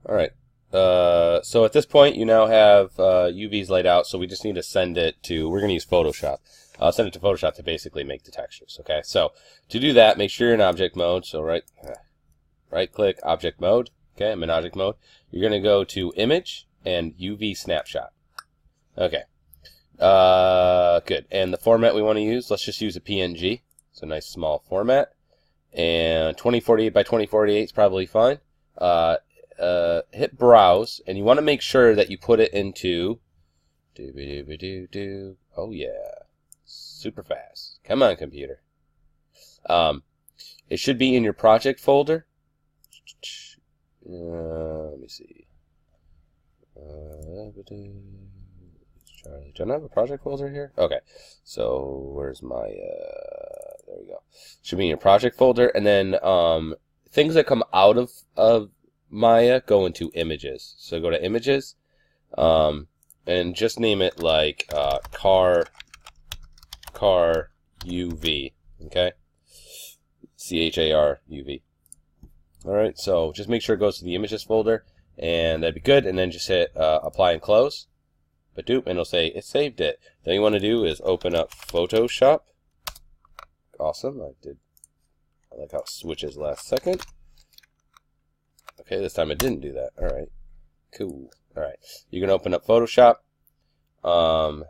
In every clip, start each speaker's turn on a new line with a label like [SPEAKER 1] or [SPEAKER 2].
[SPEAKER 1] All right. So at this point, you now have UVs laid out, so we just need to send it to, we're going to use Photoshop. Send it to Photoshop to basically make the textures, okay? So to do that, make sure you're in object mode. So right click, object mode. Okay, I'm in object mode. You're going to go to image and UV snapshot. Okay. Good. And the format we want to use, let's just use a PNG. It's a nice small format. And 2048 by 2048 is probably fine. Hit browse, and you want to make sure that you put it into oh yeah, super fast. Come on, computer. It should be in your project folder. Let me see. Charlie, do I have a project folder here? Okay, so where's my there we go. Should be in your project folder, and then things that come out of Maya go into images. So go to images, and just name it like car UV. Okay, CHAR UV. All right, so just make sure it goes to the images folder, and that'd be good. And then just hit apply and close. And it'll say it saved it. Then you want to do is open up Photoshop. Awesome, I like how it switches last second. Okay, this time it didn't do that. All right, cool. All right, you're gonna open up Photoshop, yeah.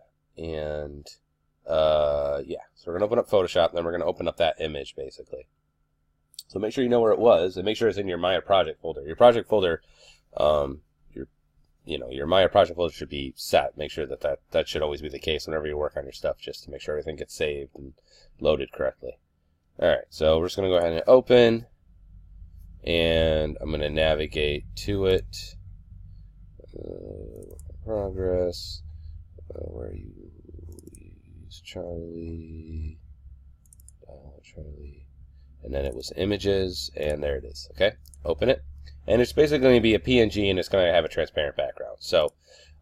[SPEAKER 1] So we're gonna open up Photoshop, then we're gonna open up that image basically. So make sure you know where it was, and make sure it's in your Maya project folder. Your project folder, your Maya project folder should be set. Make sure that should always be the case whenever you work on your stuff, just to make sure everything gets saved and loaded correctly. All right, so we're just gonna go ahead and open. And I'm going to navigate to it. Progress. Where are you? Charlie. Charlie. And then it was images, and there it is. Okay, open it. And it's basically going to be a PNG, and it's going to have a transparent background. So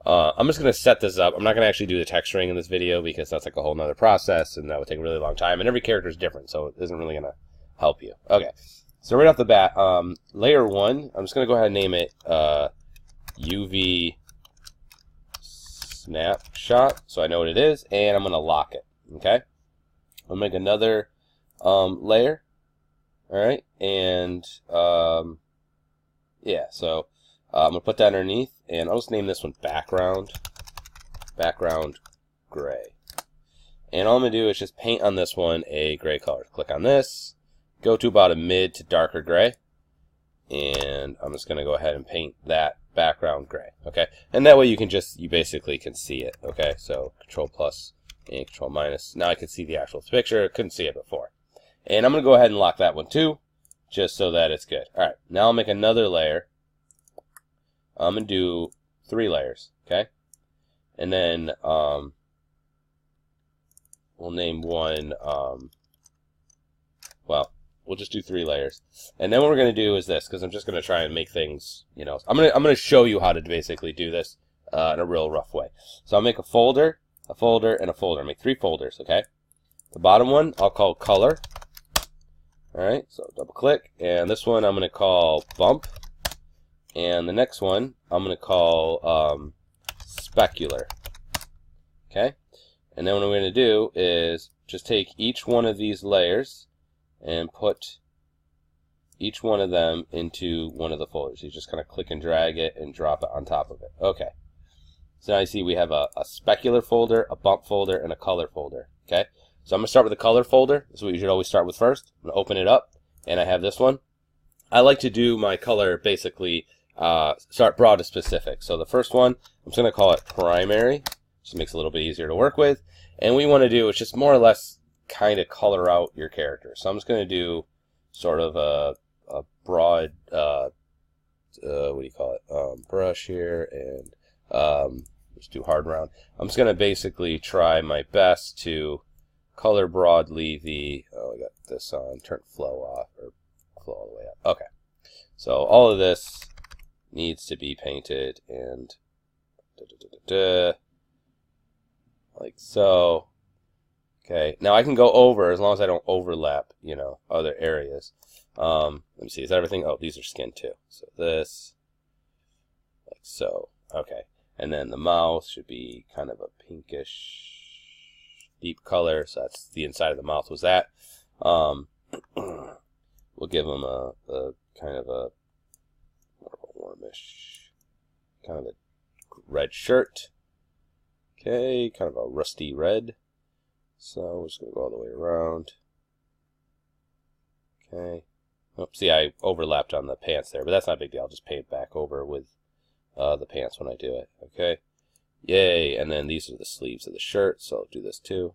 [SPEAKER 1] I'm just going to set this up. I'm not going to actually do the texturing in this video because that's like a whole nother process, and that would take a really long time. And every character is different, so it isn't really going to help you. Okay. So right off the bat, layer 1, I'm just going to go ahead and name it UV snapshot, so I know what it is, and I'm going to lock it, okay? I'll make another layer, all right? And, yeah, so I'm going to put that underneath, and I'll just name this one background gray. And all I'm going to do is just paint on this one a gray color. Click on this. Go to about a mid to darker gray, and I'm just going to go ahead and paint that background gray, okay? And that way you basically can see it, okay? So Control plus and Control minus. Now I can see the actual picture. I couldn't see it before. And I'm going to go ahead and lock that one too, just so that it's good. All right, now I'll make another layer. I'm going to do 3 layers, okay? And then we'll name one, we'll just do 3 layers. And then what we're going to do is this, because I'm just going to try and make things, I'm going to show you how to basically do this in a real rough way. So I'll make a folder, and a folder. I'll make 3 folders, okay? The bottom one I'll call color. All right, so double click. And this one I'm going to call bump. And the next one I'm going to call specular. Okay? And then what I'm going to do is just take each one of these layers and put each one of them into one of the folders. You just kind of click and drag it and drop it on top of it. Okay. So now you see we have a specular folder, a bump folder, and a color folder. Okay. So I'm going to start with the color folder. This is what you should always start with first. I'm going to open it up, and I have this one. I like to do my color basically start broad to specific. So the first one, I'm just going to call it primary. Just makes it a little bit easier to work with. And what we want to do is just more or less kind of color out your character. So I'm just going to do sort of a broad, what do you call it, brush here, and just do hard round. I'm just going to basically try my best to color broadly the, I got this on, turn flow off, or flow all the way up. Okay, so all of this needs to be painted, and like so. Okay, now I can go over as long as I don't overlap, other areas. Let me see, is that everything? Oh, these are skin too. So this, so. Okay. And then the mouth should be kind of a pinkish, deep color. So that's the inside of the mouth was that. We'll give him a kind of a more of a warmish, kind of a red shirt. Okay, kind of a rusty red. So we're just going to go all the way around. Okay. Oops, see, I overlapped on the pants there, but that's not a big deal. I'll just paint back over with the pants when I do it. Okay. Yay. And then these are the sleeves of the shirt, so I'll do this too.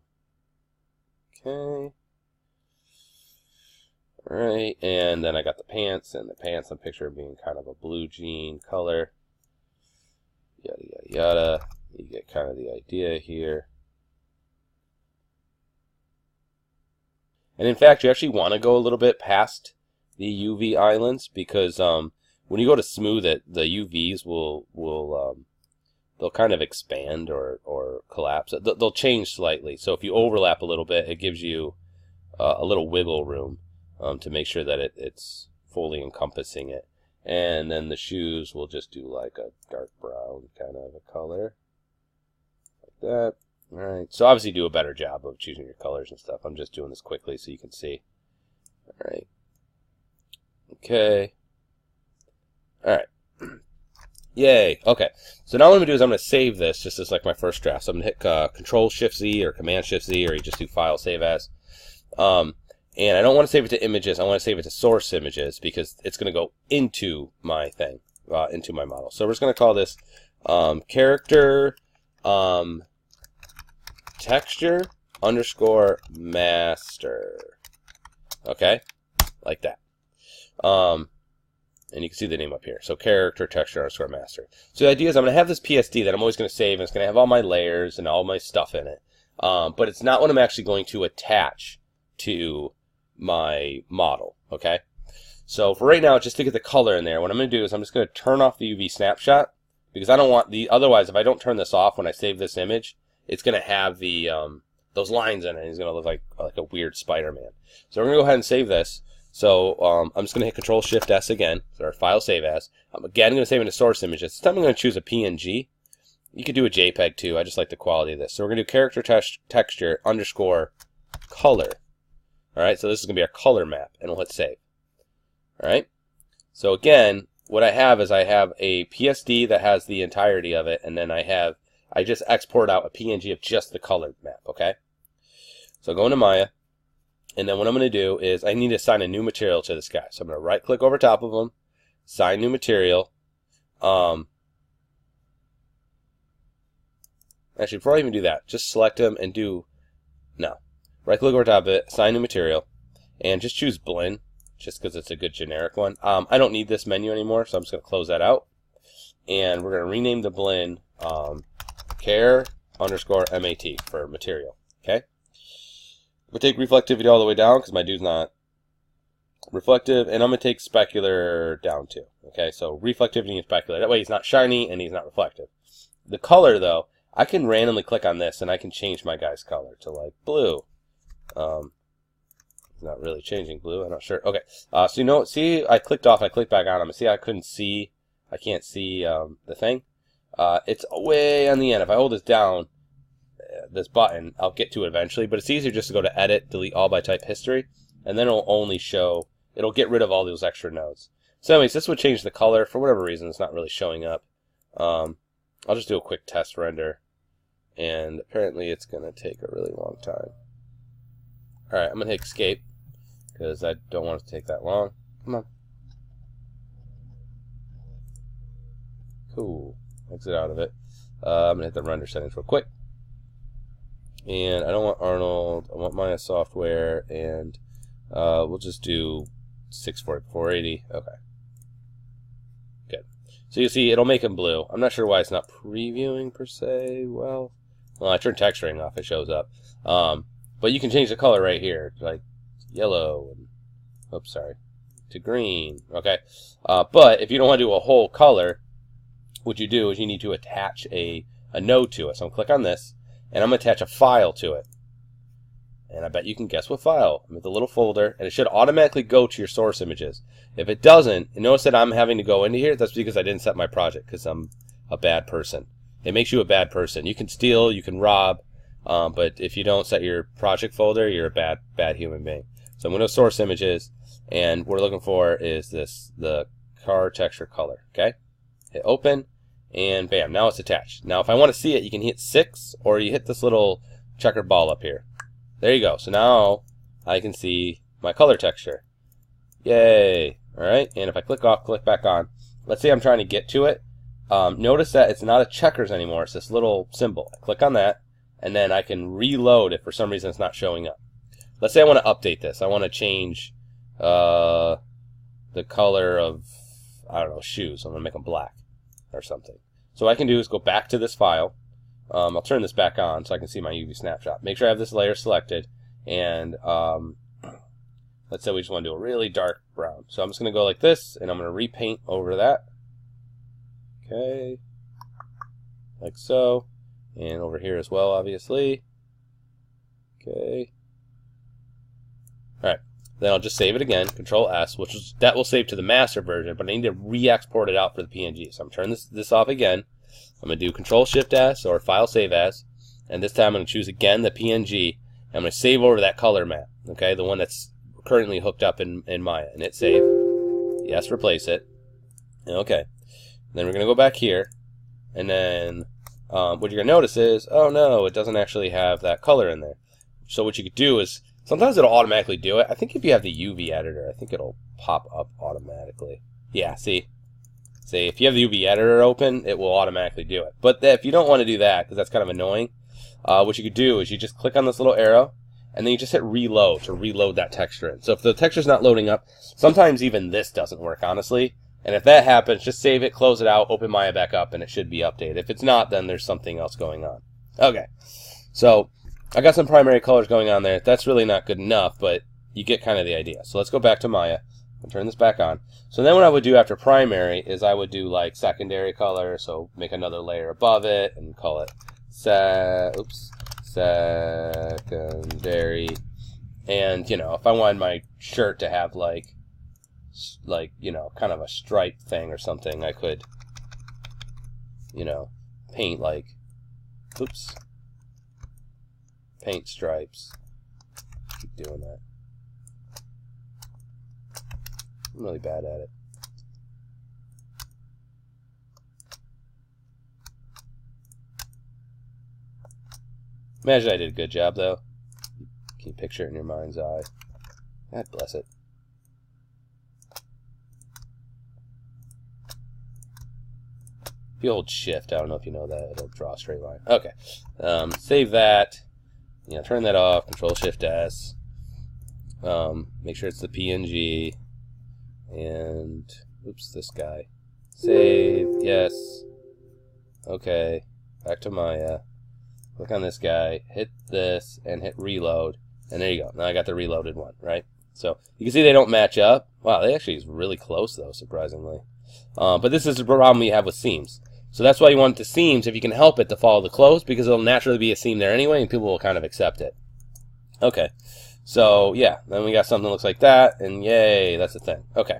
[SPEAKER 1] Okay. Alright, and then I got the pants, and the pants I'm picturing being kind of a blue jean color. Yada, yada, yada. You get kind of the idea here. And in fact, you actually want to go a little bit past the UV islands, because when you go to smooth it, the UVs will they'll kind of expand or collapse. They'll change slightly. So if you overlap a little bit, it gives you a little wiggle room to make sure that it's fully encompassing it. And then the shoes will just do like a dark brown kind of a color, like that. All right. So obviously do a better job of choosing your colors and stuff. I'm just doing this quickly so you can see. All right. Okay. All right. Yay. Okay. So now what I'm going to do is I'm going to save this just as like my first draft. So I'm going to hit Control-Shift-Z or Command-Shift-Z, or you just do File, Save As. And I don't want to save it to images. I want to save it to source images because it's going to go into my thing, into my model. So we're just going to call this character texture underscore master. Okay, like that. And you can see the name up here. So character texture underscore master. So the idea is I'm going to have this PSD that I'm always going to save, and it's going to have all my layers and all my stuff in it. But it's not what I'm actually going to attach to my model. Okay, so for right now, just to get the color in there, what I'm going to do is I'm just going to turn off the UV snapshot, because I don't want the, otherwise if I don't turn this off when I save this image, it's going to have the those lines in it. It's going to look like a weird Spider-Man. So we're going to go ahead and save this. So I'm just going to hit Control-Shift-S again, so our File, Save As. Again, I'm going to save it into source images. This time I'm going to choose a PNG. You could do a JPEG too. I just like the quality of this. So we're going to do character texture underscore color. All right, so this is going to be our color map, and we'll hit save. All right, so again, what I have is I have a PSD that has the entirety of it, and then I just export out a PNG of just the color map. Okay, so go into Maya, and then what I'm going to do is I need to assign a new material to this guy. So I'm going to right click over top of him, assign new material. Actually, before I even do that, just select him and do no. Right click over top of it, assign new material, and just choose blend, just because it's a good generic one. I don't need this menu anymore, so I'm just going to close that out. And we're going to rename the blend care underscore MAT for material. Okay? We'll take reflectivity all the way down because my dude's not reflective, and I'm going to take specular down too. Okay, so reflectivity and specular. That way he's not shiny and he's not reflective. The color, though, I can randomly click on this and I can change my guy's color to like blue. Not really changing blue. I'm not sure. Okay. So you know, see, I clicked off. I clicked back on him. See, I can't see the thing. It's way on the end. If I hold this down, this button, I'll get to it eventually. But it's easier just to go to Edit, Delete All by Type History, and then it'll only show. It'll get rid of all those extra nodes. So, anyways, this would change the color for whatever reason. It's not really showing up. I'll just do a quick test render, and apparently it's going to take a really long time. Alright, I'm going to hit escape, because I don't want it to take that long. Come on. Cool. Exit out of it. I'm going to hit the render settings real quick. And I don't want Arnold, I want Maya Software, and we'll just do 640, 480. Okay. Good. So you see, it'll make him blue. I'm not sure why it's not previewing per se. Well, I turned texturing off, it shows up. But you can change the color right here, like yellow, and, oops, sorry, to green, okay? But if you don't want to do a whole color, what you do is you need to attach a node to it. So I'm going to click on this, and I'm going to attach a file to it. And I bet you can guess what file. I'm at the little folder, and it should automatically go to your source images. If it doesn't, and notice that I'm having to go into here, that's because I didn't set my project, because I'm a bad person. It makes you a bad person. You can steal, you can rob, but if you don't set your project folder, you're a bad human being. So I'm going to source images, and what we're looking for is the car texture color. Okay, hit open, and bam, now it's attached. Now if I want to see it, you can hit 6, or you hit this little checkered ball up here. There you go. So now I can see my color texture. Yay! All right, and if I click off, click back on. Let's say I'm trying to get to it. Notice that it's not a checkers anymore. It's this little symbol. I click on that, and then I can reload if for some reason it's not showing up. Let's say I want to update this. I want to change the color of, I don't know, shoes. I'm going to make them black or something. So what I can do is go back to this file. I'll turn this back on so I can see my UV snapshot. Make sure I have this layer selected, and let's say we just want to do a really dark brown. So I'm just going to go like this, and I'm going to repaint over that. Okay, like so, and over here as well, obviously. Okay. All right. Then I'll just save it again, Control S, that will save to the master version, but I need to re-export it out for the PNG. So I'm turning this off again. I'm going to do Control Shift S or File Save As, and this time I'm going to choose again the PNG. And I'm going to save over that color map, okay, the one that's currently hooked up in Maya, and hit save. Yes, replace it. Okay. Then we're going to go back here, and then what you're going to notice is, oh no, it doesn't actually have that color in there. So what you could do is, sometimes it'll automatically do it. I think if you have the UV editor, I think it'll pop up automatically. Yeah, see, if you have the UV editor open, it will automatically do it. But if you don't want to do that, because that's kind of annoying, what you could do is you just click on this little arrow, and then you just hit reload to reload that texture in. So if the texture's not loading up, sometimes even this doesn't work, honestly. And if that happens, just save it, close it out, open Maya back up, and it should be updated. If it's not, then there's something else going on. Okay, so I got some primary colors going on there. That's really not good enough, but you get kind of the idea. So let's go back to Maya and turn this back on. So then what I would do after primary is I would do like secondary color, so make another layer above it and call it secondary. And, you know, if I wanted my shirt to have like, you know, kind of a stripe thing or something, I could, you know, paint like, oops, paint stripes. Keep doing that. I'm really bad at it. Imagine I did a good job, though. Can you picture it in your mind's eye? God bless it. If you hold shift, I don't know if you know that, it'll draw a straight line. Okay. Save that. You know, turn that off. Control Shift S. Make sure it's the PNG. And oops, this guy. Save. Yes. Okay. Back to Maya. Click on this guy. Hit this and hit reload. And there you go. Now I got the reloaded one, right? So you can see they don't match up. Wow, they actually is really close though, surprisingly. But this is the problem you have with seams. So that's why you want the seams, if you can help it, to follow the close, because it'll naturally be a seam there anyway, and people will kind of accept it. Okay, so yeah, then we got something that looks like that, and yay, that's the thing. Okay,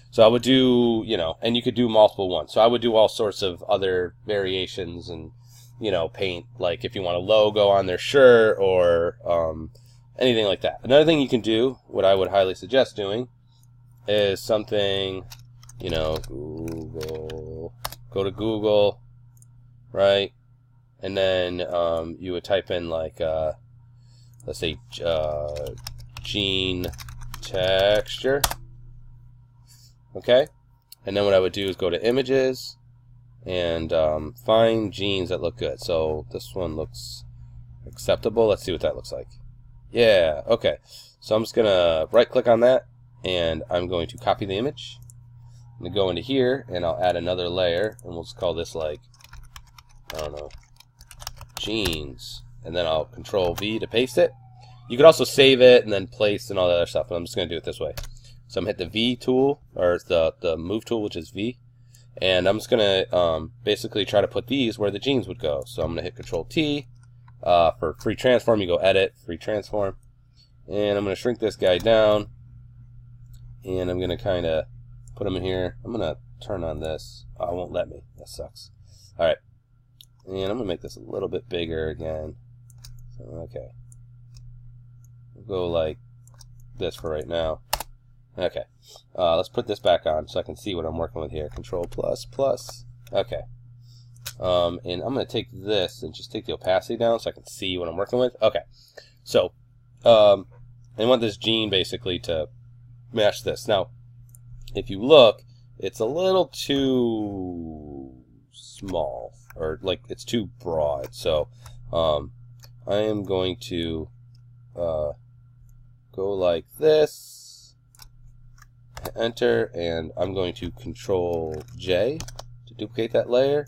[SPEAKER 1] so I would do, you know, and you could do multiple ones. So I would do all sorts of other variations and, you know, paint, like if you want a logo on their shirt or anything like that. Another thing you can do, what I would highly suggest doing, is something, you know, Google. Go to Google, right? And then you would type in like, let's say, gene texture. Okay? And then what I would do is go to images and find genes that look good. So this one looks acceptable. Let's see what that looks like. Yeah, okay. So I'm just going to right click on that, and I'm going to copy the image. I'm going to go into here, and I'll add another layer, and we'll just call this, like, I don't know, genes. And then I'll Control V to paste it. You could also save it and then place and all that other stuff, but I'm just going to do it this way. So I'm going to hit the V tool, or the move tool, which is V. And I'm just going to basically try to put these where the genes would go. So I'm going to hit Control T. For free transform, you go Edit, Free Transform. And I'm going to shrink this guy down. And I'm going to kind of put them in here. I'm going to turn on this. Oh, it won't let me. That sucks. Alright. And I'm going to make this a little bit bigger again. So, okay. We'll go like this for right now. Okay. Let's put this back on so I can see what I'm working with here. Control plus plus. Okay. And I'm going to take this and just take the opacity down so I can see what I'm working with. Okay. So, I want this gene basically to match this. Now, if you look, it's a little too small, or like it's too broad. So, I am going to go like this, enter, and I'm going to Control J to duplicate that layer,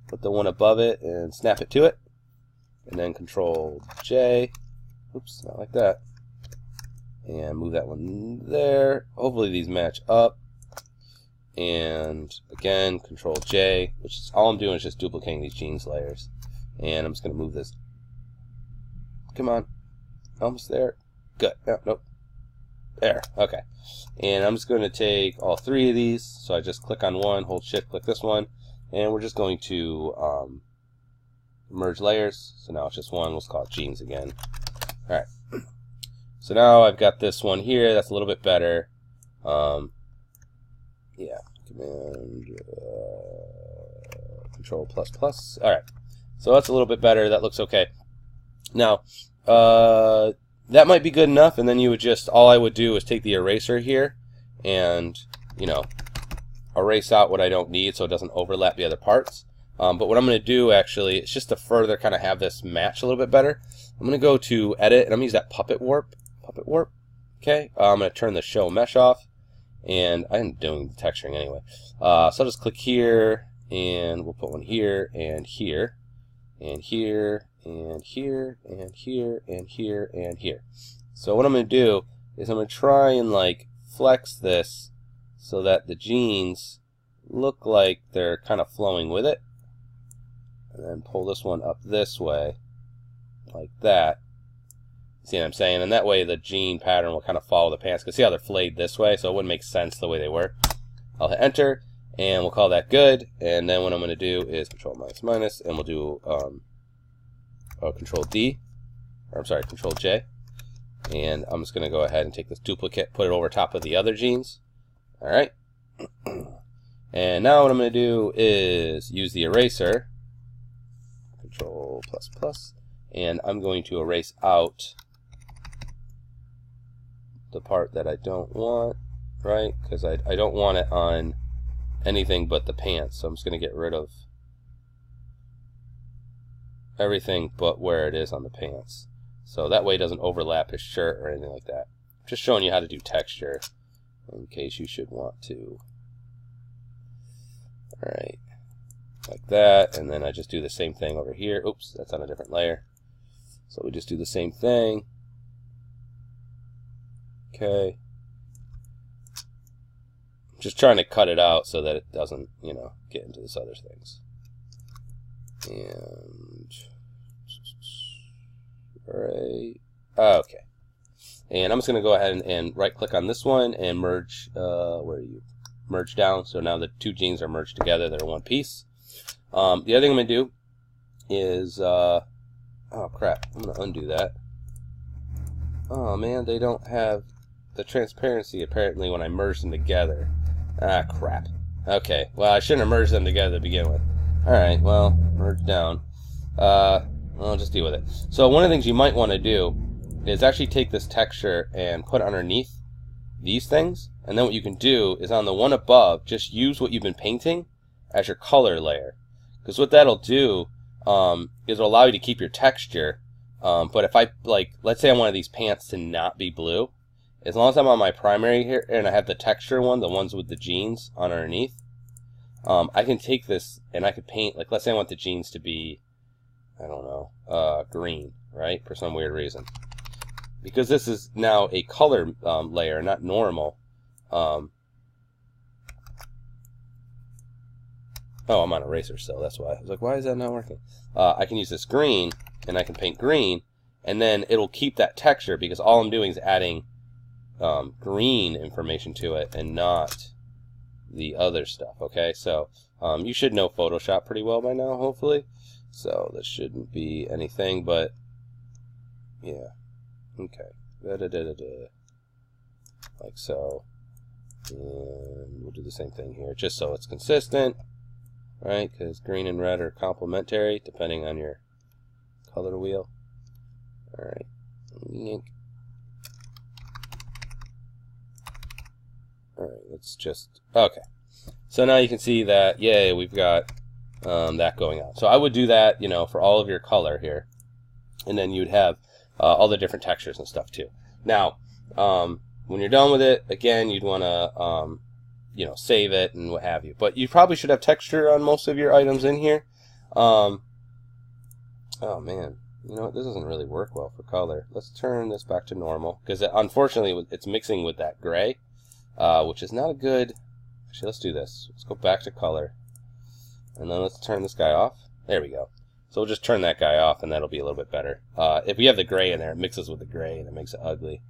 [SPEAKER 1] put the one above it and snap it to it, and then Control J, oops, not like that, and move that one there. Hopefully these match up, and again Control J, which is all I'm doing is just duplicating these genes layers, and I'm just going to move this. Come on, almost there. Good. No, nope. There. Okay. And I'm just going to take all three of these. So I just click on one, hold shift, click this one, and we're just going to merge layers. So now it's just one. Let's call it genes again. All right. So now I've got this one here. That's a little bit better. Yeah. Command Control plus plus. All right. So that's a little bit better. That looks okay. Now, that might be good enough, and then you would just, all I would do is take the eraser here and, you know, erase out what I don't need so it doesn't overlap the other parts. But what I'm going to do actually is just to further kind of have this match a little bit better, I'm going to go to edit, and I'm going to use that puppet warp. Okay, I'm going to turn the show mesh off, and I'm doing the texturing anyway. So I'll just click here, and we'll put one here, and here, and here, and here, and here, and here, and here. So what I'm going to do is I'm going to try and like flex this so that the genes look like they're kind of flowing with it. And then pull this one up this way, like that. See what I'm saying? And that way the gene pattern will kind of follow the pants. Because see how they're flayed this way, so it wouldn't make sense the way they were. I'll hit enter, and we'll call that good. And then what I'm going to do is Control minus minus, and we'll do Control D, or I'm sorry, Control J, and I'm just going to go ahead and take this duplicate, put it over top of the other genes. All right, and now what I'm going to do is use the eraser, Control plus plus, and I'm going to erase out the part that I don't want, right? Because I don't want it on anything but the pants, so I'm just going to get rid of everything but where it is on the pants. So that way it doesn't overlap his shirt or anything like that. Just showing you how to do texture in case you should want to. Alright. Like that. And then I just do the same thing over here. Oops, that's on a different layer. So we just do the same thing. Okay. Just trying to cut it out so that it doesn't, you know, get into this other things. And right, okay. And I'm just going to go ahead and right click on this one and merge, where are you? Merge down. So now the two genes are merged together. They're one piece. The other thing I'm going to do is, oh crap, I'm going to undo that. Oh man, they don't have the transparency apparently when I merge them together. Ah crap. Okay, well I shouldn't have merged them together to begin with. Alright, well, merge down. I'll just deal with it. So one of the things you might want to do is actually take this texture and put it underneath these things. And then what you can do is on the one above, just use what you've been painting as your color layer. Because what that'll do is it'll allow you to keep your texture. But if I, like, let's say I wanted these pants to not be blue. As long as I'm on my primary here and I have the texture one, the ones with the jeans on underneath, I can take this and I could paint, like, let's say I want the jeans to be, I don't know, green, right? For some weird reason. Because this is now a color layer, not normal. Oh, I'm on eraser still, that's why. I was like, why is that not working? I can use this green, and I can paint green, and then it'll keep that texture because all I'm doing is adding green information to it and not the other stuff. Okay, so you should know Photoshop pretty well by now, hopefully. So this shouldn't be anything, but yeah. Okay. Like so. And we'll do the same thing here, just so it's consistent, right? Because green and red are complementary, depending on your color wheel. All right. Yank. All right. Let's just okay. So now you can see that, yay, we've got that going on. So I would do that, you know, for all of your color here, and then you'd have all the different textures and stuff too. Now, when you're done with it, again, you'd want to, you know, save it and what have you. But you probably should have texture on most of your items in here. Oh man, you know what? This doesn't really work well for color. Let's turn this back to normal because unfortunately it's mixing with that gray, which is not a good. Actually, let's do this. Let's go back to color, and then let's turn this guy off. There we go. So we'll just turn that guy off, and that'll be a little bit better. If we have the gray in there, it mixes with the gray, and it makes it ugly.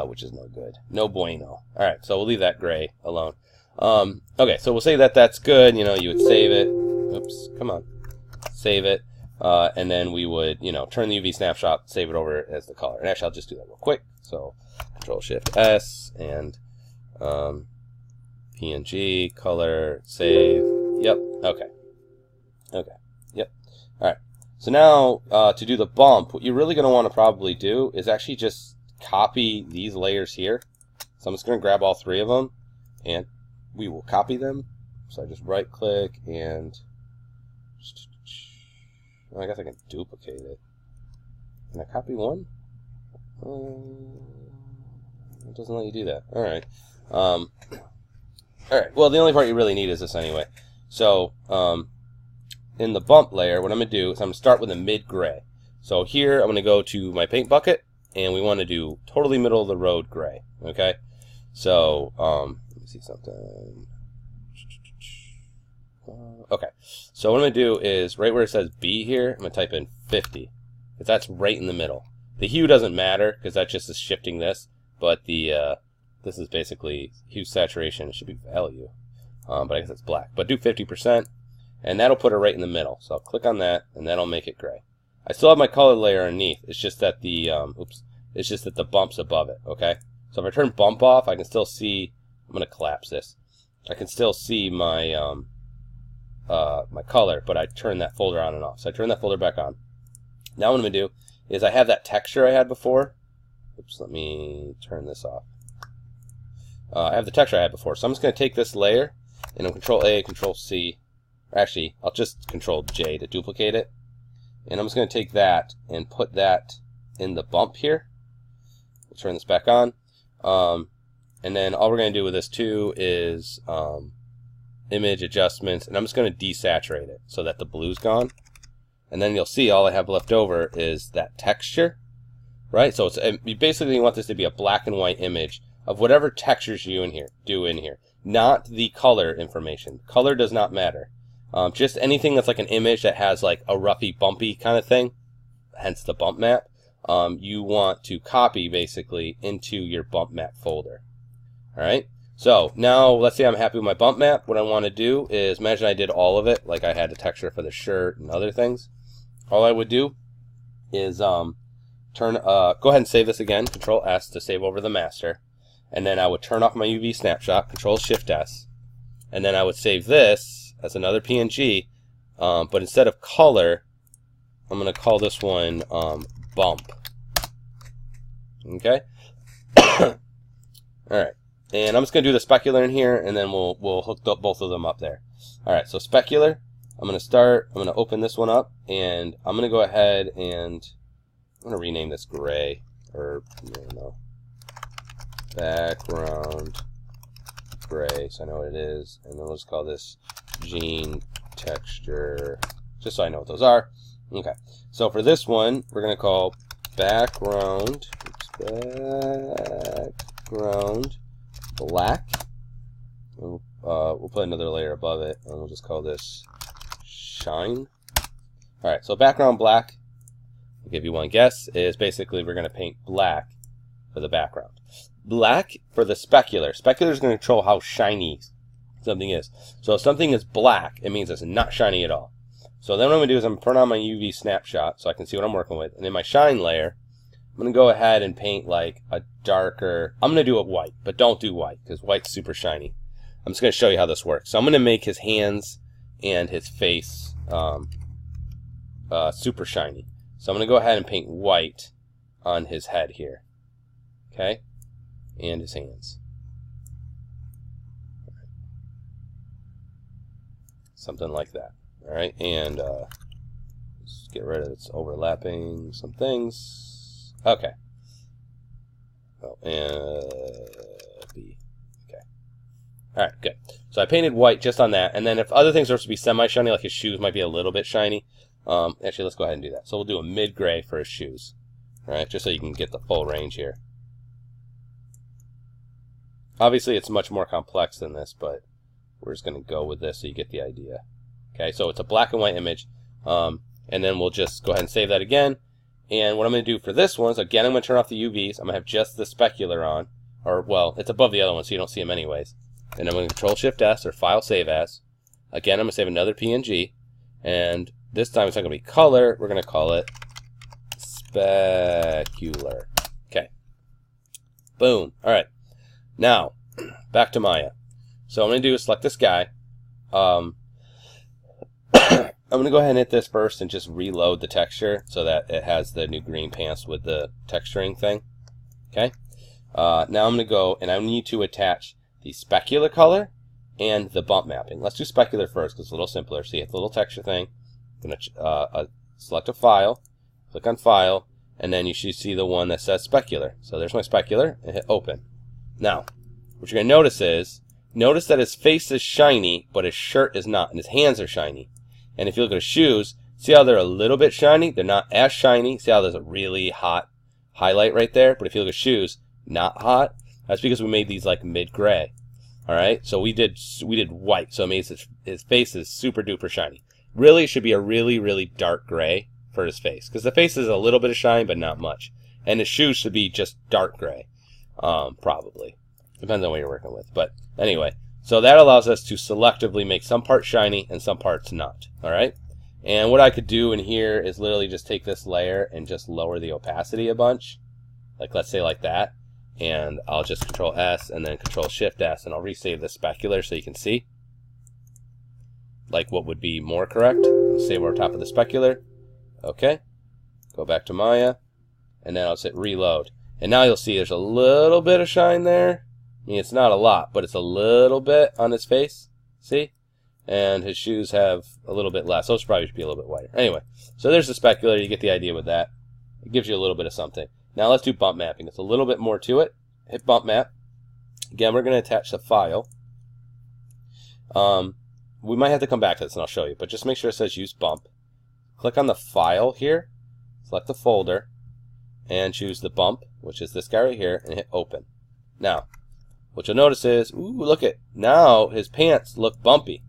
[SPEAKER 1] Which is no good. No bueno. Alright, so we'll leave that gray alone. Okay, so we'll say that that's good. You know, you would save it. Oops, come on. Save it. And then we would, you know, turn the UV snapshot, save it over as the color. And actually, I'll just do that real quick. So, Control-Shift-S, and PNG, color, save. Yep, okay. Okay, yep. Alright, so now to do the bump, what you're really going to want to probably do is actually just copy these layers here. So I'm just going to grab all three of them and we will copy them. So I just right click and well, I guess I can duplicate it. Can I copy one? It doesn't let you do that. Alright. Alright, well the only part you really need is this anyway. So in the bump layer, what I'm going to do is I'm going to start with a mid-gray. So here I'm going to go to my paint bucket, and we want to do totally middle of the road gray. Okay, so let me see something. Okay, so what I'm going to do is right where it says B here, I'm going to type in 50, because that's right in the middle. The hue doesn't matter because that just is shifting this, but the this is basically hue saturation. It should be value, but I guess it's black. But do 50%, and that'll put it right in the middle. So I'll click on that, and that'll make it gray. I still have my color layer underneath. It's just that the it's just that the bump's above it. Okay. So if I turn bump off, I can still see. I'm gonna collapse this. I can still see my my color, but I turn that folder on and off. So I turn that folder back on. Now what I'm gonna do is I have that texture I had before. Oops. Let me turn this off. I have the texture I had before, so I'm just gonna take this layer and I'm Control A, Control C. Actually, I'll just Control J to duplicate it. And I'm just going to take that and put that in the bump here. We'll turn this back on. And then all we're going to do with this too is image adjustments. And I'm just going to desaturate it so that the blue's gone. And then you'll see all I have left over is that texture. Right? So it's, you basically want this to be a black and white image of whatever textures you do in here. Not the color information. Color does not matter. Just anything that's like an image that has like a roughy, bumpy kind of thing, hence the bump map, you want to copy basically into your bump map folder. Alright, so now let's say I'm happy with my bump map. What I want to do is, imagine I did all of it, like I had a texture for the shirt and other things. All I would do is go ahead and save this again, Control S to save over the master, and then I would turn off my UV snapshot, Control Shift S, and then I would save this as another PNG, but instead of color, I'm going to call this one bump. Okay? Alright, and I'm just going to do the specular in here, and then we'll hook both of them up there. Alright, so specular, I'm going to open this one up, and I'm going to go ahead and I'm going to rename this gray, or, no, background gray, so I know what it is, and then we'll just call this Gene texture, just so I know what those are. Okay, so for this one, we're going to call background black. We'll put another layer above it, and we'll just call this shine. Alright, so background black, I'll give you one guess, is basically we're going to paint black for the background. Black for the specular. Specular is going to control how shiny something is. So if something is black, it means it's not shiny at all. So then what I'm going to do is I'm going to turn on my UV snapshot so I can see what I'm working with. And in my shine layer, I'm going to go ahead and paint like a darker, I'm going to do it white, but don't do white because white's super shiny. I'm just going to show you how this works. So I'm going to make his hands and his face super shiny. So I'm going to go ahead and paint white on his head here. Okay? And his hands. Something like that. Alright, and let's get rid of its overlapping some things. Okay. Oh, and B. Okay. Alright, good. So I painted white just on that, and then if other things are supposed to be semi-shiny, like his shoes might be a little bit shiny, actually let's go ahead and do that. So we'll do a mid-gray for his shoes. Alright, just so you can get the full range here. Obviously it's much more complex than this, but we're just going to go with this so you get the idea. Okay, so it's a black and white image, and then we'll just go ahead and save that again. And what I'm going to do for this one is, again, I'm going to turn off the UVs. I'm going to have just the specular on, or, well, it's above the other one, so you don't see them anyways. And I'm going to Control-Shift-S, or File Save As. Again, I'm going to save another PNG, and this time it's not going to be color. We're going to call it specular. Okay. Boom. All right. Now, back to Maya. So what I'm going to do is select this guy. I'm going to go ahead and hit this first and just reload the texture so that it has the new green pants with the texturing thing. Okay. Now I'm going to go and I need to attach the specular color and the bump mapping. Let's do specular first because it's a little simpler. So you hit the little texture thing. I'm going to select a file, click on File, and then you should see the one that says specular. So there's my specular, and hit Open. Now, what you're going to notice is, notice that his face is shiny, but his shirt is not, and his hands are shiny. And if you look at his shoes, see how they're a little bit shiny? They're not as shiny. See how there's a really hot highlight right there? But if you look at shoes, not hot. That's because we made these like mid-gray. Alright? So we did white, so it makes his face is super duper shiny. Really, it should be a really, really dark gray for his face. Because the face is a little bit of shine, but not much. And his shoes should be just dark gray. Probably. Depends on what you're working with. But anyway. So that allows us to selectively make some parts shiny and some parts not. Alright? And what I could do in here is literally just take this layer and just lower the opacity a bunch. Like let's say like that. And I'll just Control S and then Control Shift S and I'll resave the specular so you can see. Like what would be more correct. Save over top of the specular. Okay. Go back to Maya. And then I'll hit reload. And now you'll see there's a little bit of shine there. I mean, it's not a lot, but it's a little bit on his face. See? And his shoes have a little bit less. Those probably should be a little bit whiter. Anyway, so there's the specular. You get the idea with that. It gives you a little bit of something. Now let's do bump mapping. It's a little bit more to it. Hit bump map. Again, we're going to attach the file. We might have to come back to this and I'll show you, but just make sure it says use bump. Click on the file here. Select the folder. And choose the bump, which is this guy right here, and hit open. Now, what you'll notice is, ooh, look at, now his pants look bumpy.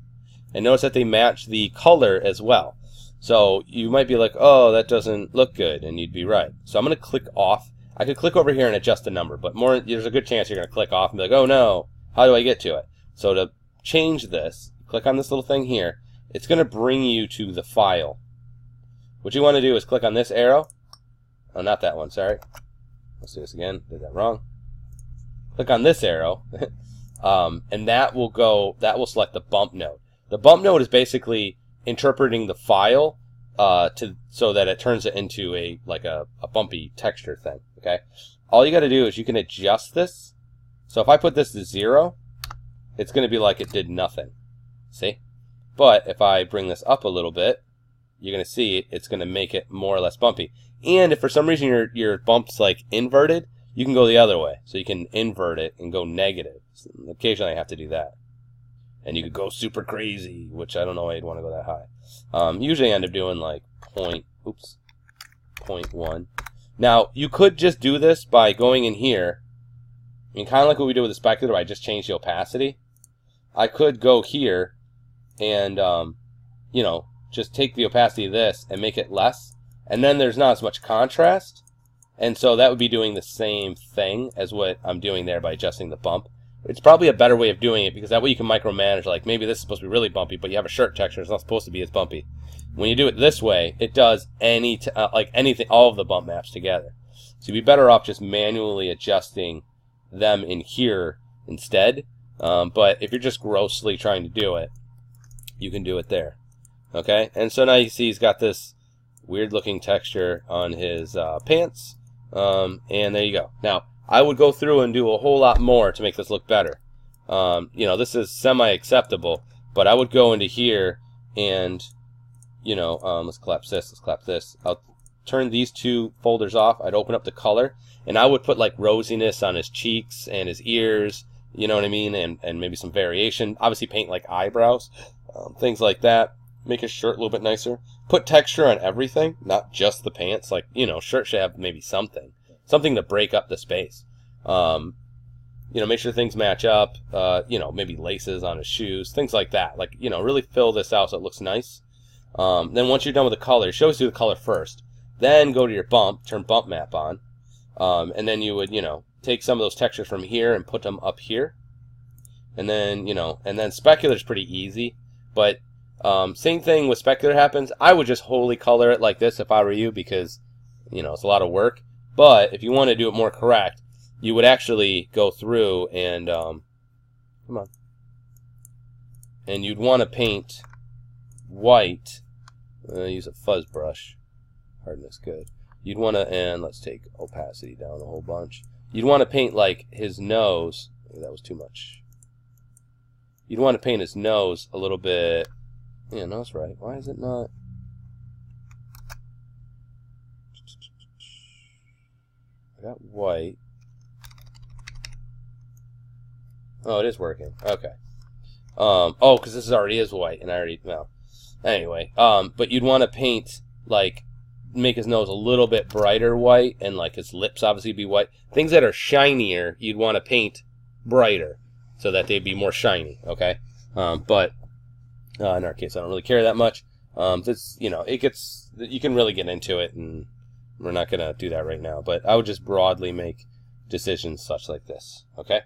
[SPEAKER 1] And notice that they match the color as well. So you might be like, oh, that doesn't look good, and you'd be right. So I'm going to click off. I could click over here and adjust the number, but there's a good chance you're going to click off and be like, oh no, how do I get to it? So to change this, click on this little thing here. It's going to bring you to the file. What you want to do is click on this arrow. Oh, not that one, sorry. Let's do this again. Did that wrong. Click on this arrow, and that will select the bump node. The bump node is basically interpreting the file so that it turns it into a bumpy texture thing. Okay. All you got to do is you can adjust this. So if I put this to 0, it's going to be like it did nothing. See? But if I bring this up a little bit, you're going to see it's going to make it more or less bumpy. And if for some reason your bump's like inverted, you can go the other way. So you can invert it and go negative. So occasionally I have to do that. And you could go super crazy, which I don't know why you'd want to go that high. Usually I end up doing like 0.1. Now, you could just do this by going in here. I mean, kind of like what we did with the specular, where I just changed the opacity. I could go here and, you know, just take the opacity of this and make it less. And then there's not as much contrast. And so that would be doing the same thing as what I'm doing there by adjusting the bump. it's probably a better way of doing it, because that way you can micromanage, like maybe this is supposed to be really bumpy, but you have a shirt texture, it's not supposed to be as bumpy. When you do it this way, it does like anything, all of the bump maps together. So you'd be better off just manually adjusting them in here instead. But if you're just grossly trying to do it, you can do it there. Okay, and so now you see he's got this weird looking texture on his pants, and there you go. Now I would go through and do a whole lot more to make this look better. You know, this is semi-acceptable, but I would go into here and, you know, let's collapse this, let's collapse this. I'll turn these two folders off. I'd open up the color, and I would put like rosiness on his cheeks and his ears, you know what I mean, and maybe some variation. Obviously paint like eyebrows, things like that. Make his shirt a little bit nicer. Put texture on everything, not just the pants. Like, you know, shirt should have maybe something to break up the space. You know, make sure things match up. You know, maybe laces on his shoes, things like that. Like, you know, really fill this out so it looks nice. Then once you're done with the color, it shows you the color first. Then go to your bump, turn bump map on, and then you would, you know, take some of those textures from here and put them up here. And then, you know, and then specular is pretty easy, but same thing with specular happens. I would just wholly color it like this if I were you, because, you know, it's a lot of work. But if you want to do it more correct, you would actually go through and come on, and you'd want to paint white. Use a fuzz brush. Hardness good. You'd want to, and let's take opacity down a whole bunch. You'd want to paint like his nose. Maybe that was too much. You'd want to paint his nose a little bit. Yeah, no, that's right. Why is it not? I got white. Oh, it is working. Okay. Oh, because this already is white, and I already, well. Anyway, but you'd want to paint, like, make his nose a little bit brighter white, and like his lips obviously be white. Things that are shinier, you'd want to paint brighter so that they'd be more shiny, okay? But in our case, I don't really care that much. This, you know, it gets, you can really get into it, and we're not going to do that right now. But I would just broadly make decisions such like this, okay?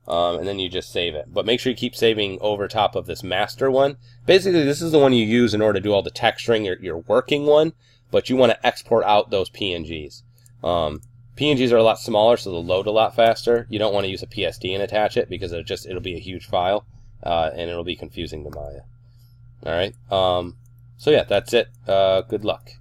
[SPEAKER 1] And then you just save it. But make sure you keep saving over top of this master one. Basically, this is the one you use in order to do all the texturing, your working one, but you want to export out those PNGs. PNGs are a lot smaller, so they'll load a lot faster. You don't want to use a PSD and attach it, because it'll be a huge file, and it'll be confusing to Maya. All right. So yeah, that's it. Good luck.